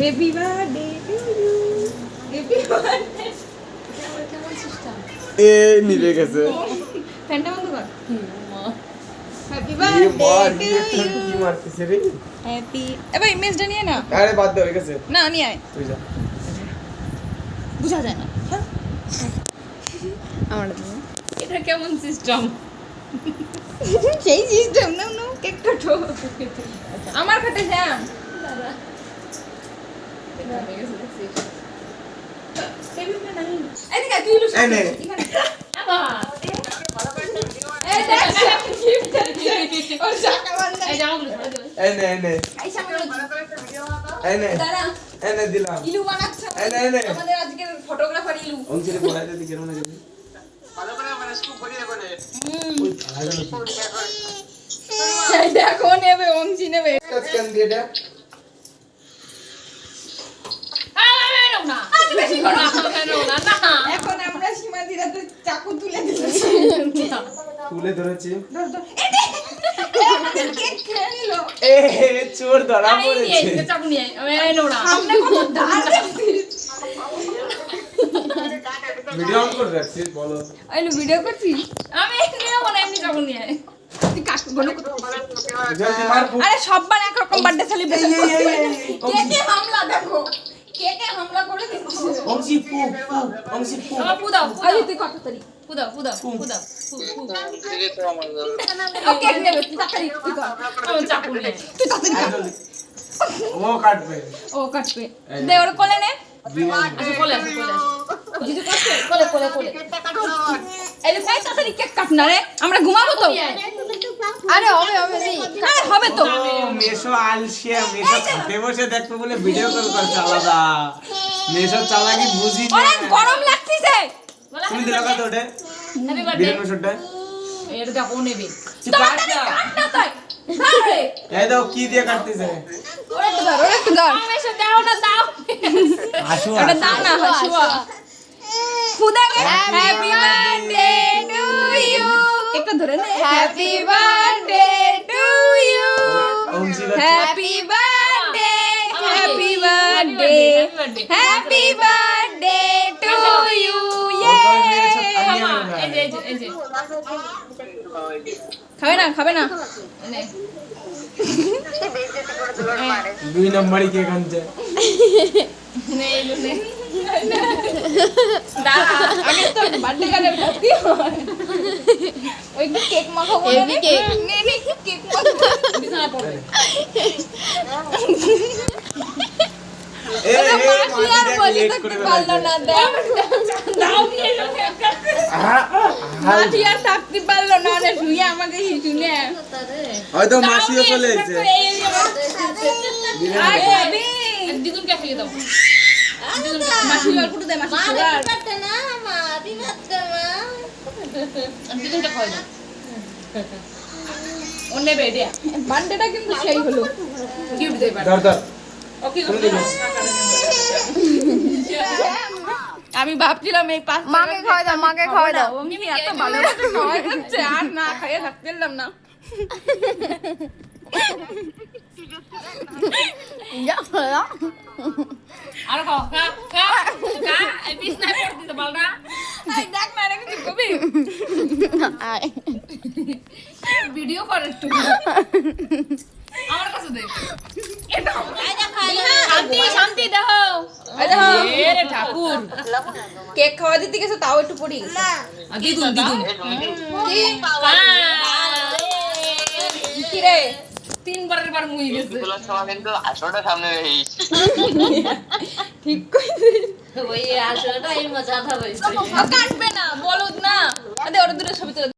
Happy birthday to you, happy birthday. কেমন system? এ নিভে গেছে। ফ্যানটা বন্ধ কর। হ্যাপি এ বার্থডে মার টু কি ইউ, কি মারতেছে রে? হ্যাপি। এবার ইমেজটা নিয়ে না, আরে বাদ দে হয়ে গেছে। না নিয়ে আয়, তুই যা। বুঝা যায় না। আমার এটা কেমন সিস্টেম? সেই সিস্টেম না, না কেক কাটো। আমার খাতে জ্যাম। দাদা এটা হয়ে গেছে দেখছিস? টেবিলটা নাই। এদিকে তুই লুস। এই নে। আবার এই দেখ গিফট। ওর জামা বান্ধা। এই জামাগুলো ধরে দেবে। এই নে এই নে এই সামনে এই নে দাঁড়া। এই নে দিলাম। ইলু বানাচ্ছে এই নে এই নে। আমাদের আজকের ফটোগ্রাফার ইলু। অংশীরে পড়াই দিতে কেন না গেলি? ওই ভালো এই দেখো নেবে অংশী নেবে। কাজ কেন দিয়ে এটা? আরে নাও না। বেশি করো না। নাও না না। এখন আমরা সীমাদিরাতে চাকু তুলে দিয়েছি। তুলে ধরেছি। ধর ধর। আমাদের কেক খেয়ে নিল। এ চোর ধরা আমি নিয়ে পড়েছে। এই চাকু নিয়ে আমি এই নাও না। সামনে কত ধার দেখছিস? ভিডিও অন করে রাখছিস বলো। আইলু ভিডিও করছিস? আমি নিয়ে না এমনি চাকু নিয়ে। তুই কাকু বলো কত। জলদি মার ফুট। আরে সববার একরকম বার্থডে সেলিব্রেশন এই, এই, এই, এই, করছে। কেকে হামলা দেখো। কেকে হামলা করে দিচ্ছে। অংশী ফু ফু অংশী ফু। আমার পুদাও আরে তুই কত তারি? পুদাও পুদাও পুদাও পু ও কেক নেবে তুই তাড়াতাড়ি তুই কর। আমি চাকু নিয়ে। তুই তাড়াতাড়ি আয় কর। জলদি। ও কাটবে। ও কাটবে। দে ওর কোলে নে। আচ্ছা কোলে আসো কোলে আসো। জিজু কাটবে। কোলে কোলে কোলে। এই রে ভাই তাড়াতাড়ি কেক কাট না রে। আমরা ঘুমাবো তো। আরে হবে হবে নেই। আরে হবে তো। ও মেশো আলসিয়া মেশো খাতে বসে দেখবে বলে ভিডিও কল করছে আলাদা। মেশো চালাকি বুঝি না। ওরে গরম লাগতিছে। তুমি দিলা কত ওটা? হ্যাপি বার্থডে বিরিয়ানি মেশোটা? এটা দেখো নেবে তুই কাট না। কাট না তাই। আরে এই দাও কি দিয়ে কাটতেছে? ওরে তো ধর ওরে তো ধর। আমি এসে দাও না দাও হাসু ওটা দাও না হাসুয়া। খুদাকে হ্যাপি বার্থডে টু ইউ। একটা ধরে নে। Happy birthday to you. Angshi happy birthday happy birthday happy birthday to you. এই যে এই যে খাবে না খাবে না। নে 2 নম্বরই কে কানছে? নে এলো নে দাঁড়া আগে তো বার্থডে কার্ডের ভর্তি হয়। ওই একটু কেক মাখাবো না রে। নে নে একটু কেক মাখাবো। বিছানা পড়বে এই ওরা মাসি আর বসে থাকতে পারলো না দেখ। দাও নিয়ে এলো মাসি আর থাকতে পারলো না রে শুয়ে আমাকে শুনে। হয়তো মাসিও চলে এসেছে। আর খাবি? দিদুনকে খাইয়ে দাও মাসি অল্পটু দে মাসি সুগার। দিদুনকে খাইয়ে দাও ও নেবে এটা বার্থডেটা কিন্তু সেই হলো। কিউট দেই পারে ধর ধর। ওকে করতে আমি ভাবছিলাম এই পাঁচ মাকে খাওয়াই দাও মাকে খাওয়াই দাও। আমি এত ভালো করে খাওয়াই দিচ্ছে আর না খাইয়ে থাকতে পারলাম না। আর খাও খা খা খা এই বিছনা পড়ে দিতে পারো না এই দেখ না রে কিছু কবি। ভিডিও করে একটু আমার কাছে দে এটা শান্তি শান্তি দাও এই দেখো এ রে ঠাকুর কেক খাওয়া দিতে গেছে তাও একটু পড়ে গেছে। দিদুন দিদুন কি কি রে? তিনবারের বার মুই গেছে ঠিক কইছিস। ওই আসলে মজা হবে কাটবে না বলদ না। আরে ওর দুটো ছবি তুলে